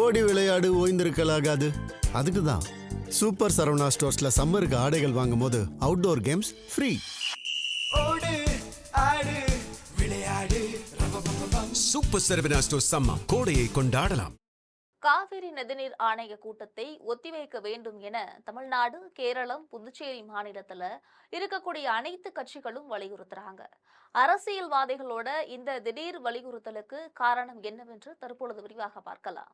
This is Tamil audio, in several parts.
ஓடி விளையாடு ஓய்ந்திருக்கலாகாது. அதுக்கு தான் சூப்பர் சரவணா ஸ்டோர்ஸ்ல சம்மருக்கு ஆடைகள் வாங்கும் போது outdoor games free. Super Saravana stores summer கோடையை கொண்டாடலாம். காவிரி நதிநீர் ஆணைய கூட்டத்தை ஒத்திவைக்க வேண்டும் என தமிழ்நாடு, கேரளம், புதுச்சேரி மாநிலத்துல இருக்கக்கூடிய அனைத்து கட்சிகளும் வலியுறுத்துறாங்க. அரசியல்வாதிகளோட இந்த திடீர் வலியுறுத்தலுக்கு காரணம் என்னவென்று தற்பொழுது விரிவாக பார்க்கலாம்.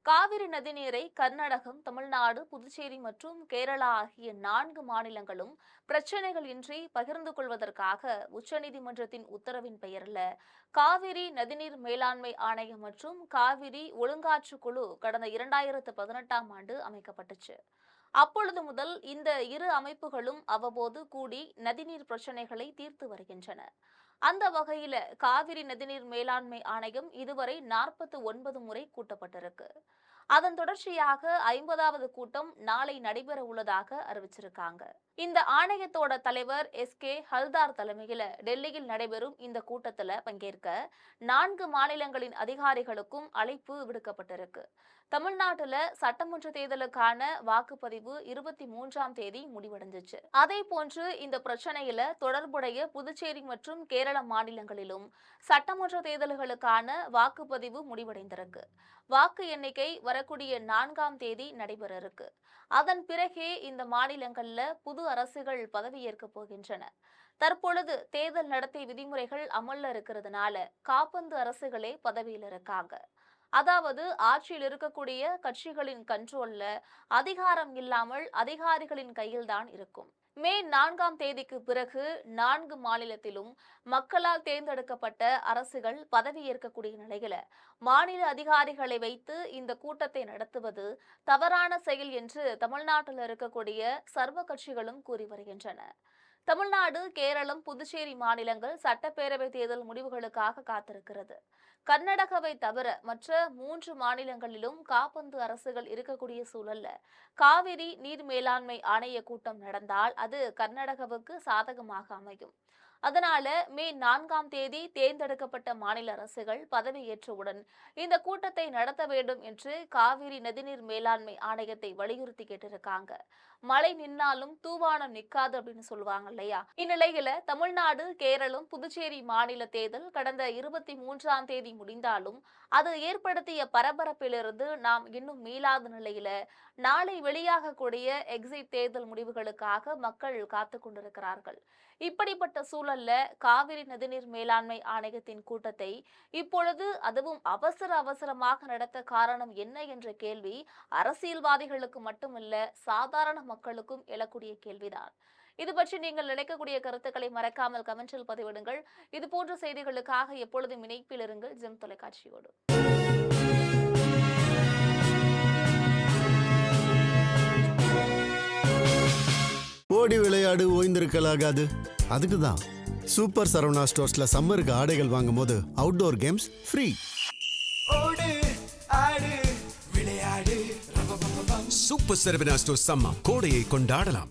காவிரி நதிநீரை கர்நாடகம், தமிழ்நாடு, புதுச்சேரி மற்றும் கேரளா ஆகிய 4 மாநிலங்களும் பிரச்சினைகள் இன்றி பகிர்ந்து கொள்வதற்காக உச்சநீதிமன்றத்தின் உத்தரவின் பெயரில் காவிரி நதிநீர் மேலாண்மை ஆணையம் மற்றும் காவிரி ஒழுங்காற்று குழு கடந்த 2018ஆம் ஆண்டு அமைக்கப்பட்டுச்சு. அப்பொழுது முதல் இந்த இரு அமைப்புகளும் அவ்வப்போது கூடி நதிநீர் பிரச்சினைகளை தீர்த்து வருகின்றன. அந்த வகையில காவிரி நதிநீர் மேலாண்மை ஆணையம் இதுவரை 49 முறை கூட்டப்பட்டிருக்கு. அதன் தொடர்ச்சியாக 50வது கூட்டம் நாளை நடைபெற உள்ளதாக அறிவிச்சிருக்காங்க. இந்த ஆணையத்தோட தலைவர் SK ஹல்தார் தலைமையில டெல்லியில் நடைபெறும் இந்த கூட்டத்துல பங்கேற்க 4 மாநிலங்களின் அதிகாரிகளுக்கும் அழைப்பு விடுக்கப்பட்டிருக்கு. தமிழ்நாட்டுல சட்டமன்ற தேர்தலுக்கான வாக்குப்பதிவு 23ஆம் தேதி முடிவடைஞ்சிச்சு. அதே போன்று இந்த பிரச்சனையில தொடர்புடைய புதுச்சேரி மற்றும் கேரள மாநிலங்களிலும் சட்டமன்ற தேர்தல்களுக்கான வாக்குப்பதிவு முடிவடைந்திருக்கு. வாக்கு எண்ணிக்கை வரக்கூடிய 4ஆம் தேதி நடைபெற இருக்கு. அதன் பிறகே இந்த மாநிலங்கள்ல புது அரசுகள் பதவியேற்க போகின்றன. தற்பொழுது தேர்தல் நடத்தை விதிமுறைகள் அமல்ல இருக்கிறதுனால காபந்து அரசுகளே பதவியில் இருக்காங்க. அதாவது ஆட்சியில் இருக்கக்கூடிய கட்சிகளின் கண்ட்ரோல்ல அதிகாரம் இல்லாமல் அதிகாரிகளின் கையில்தான் இருக்கும். மே 4ஆம் தேதிக்கு பிறகு 4 மாநிலத்திலும் மக்களால் தேர்ந்தெடுக்கப்பட்ட அரசுகள் பதவியேற்கக்கூடிய நிலையில மாநில அதிகாரிகளை வைத்து இந்த கூட்டத்தை நடத்துவது தவறான செயல் என்று தமிழ்நாட்டில் இருக்கக்கூடிய சர்வ கட்சிகளும் கூறி வருகின்றன. தமிழ்நாடு, கேரளம், புதுச்சேரி மாநிலங்கள் சட்டப்பேரவை தேர்தல் முடிவுகளுக்காக காத்திருக்கிறது. கர்நாடகாவை தவிர மற்ற 3 மாநிலங்களிலும் காபந்து அரசுகள் இருக்கக்கூடிய சூழல்ல காவிரி நீர் மேலாண்மை ஆணைய கூட்டம் நடந்தால் அது கர்நாடகாவுக்கு சாதகமாக அமையும். அதனால மே 4ஆம் தேதி தேர்ந்தெடுக்கப்பட்ட மாநில அரசுகள் பதவியேற்றவுடன் இந்த கூட்டத்தை நடத்த வேண்டும் என்று காவிரி நதிநீர் மேலாண்மை ஆணையத்தை வலியுறுத்தி கேட்டிருக்காங்க. மழை நின்னாலும் தூவானம் நிற்காது அப்படின்னு சொல்லுவாங்க இல்லையா? இந்நிலையில தமிழ்நாடு, கேரளம், புதுச்சேரி மாநில தேர்தல் கடந்த 23ஆம் தேதி முடிந்தாலும் அது ஏற்படுத்திய பரபரப்பிலிருந்து நாம் இன்னும் மீளாத நிலையில நாளை வெளியாகக்கூடிய எக்ஸிட் தேர்தல் முடிவுகளுக்காக மக்கள் காத்து கொண்டிருக்கிறார்கள். இப்படிப்பட்ட சூழல்ல காவிரி நதிநீர் மேலாண்மை ஆணையத்தின் கூட்டத்தை இப்பொழுது அதுவும் அவசரமாக நடத்த காரணம் என்ன என்ற கேள்வி அரசியல்வாதிகளுக்கு மட்டுமல்ல சாதாரண மக்களுக்கும் எழக்கூடிய கேள்விதான். இது பற்றி நீங்கள் நினைக்கக்கூடிய கருத்துக்களை மறக்காமல் கமெண்டில் பதிவிடுங்கள். இது போன்ற செய்திகளுக்காக எப்பொழுதும் இணைப்பில் இருங்கள் ஜெம் தொலைக்காட்சியோடு. ஓடி விளையாடு ஓய்ந்திருக்கலாகாது. அதுக்கு தான் சூப்பர் சரவணா ஸ்டோர்ஸ்ல சம்மருக்கு ஆடைகள் வாங்கும் போது outdoor games free. Super Saravana stores summer கோடையை கொண்டாடலாம்.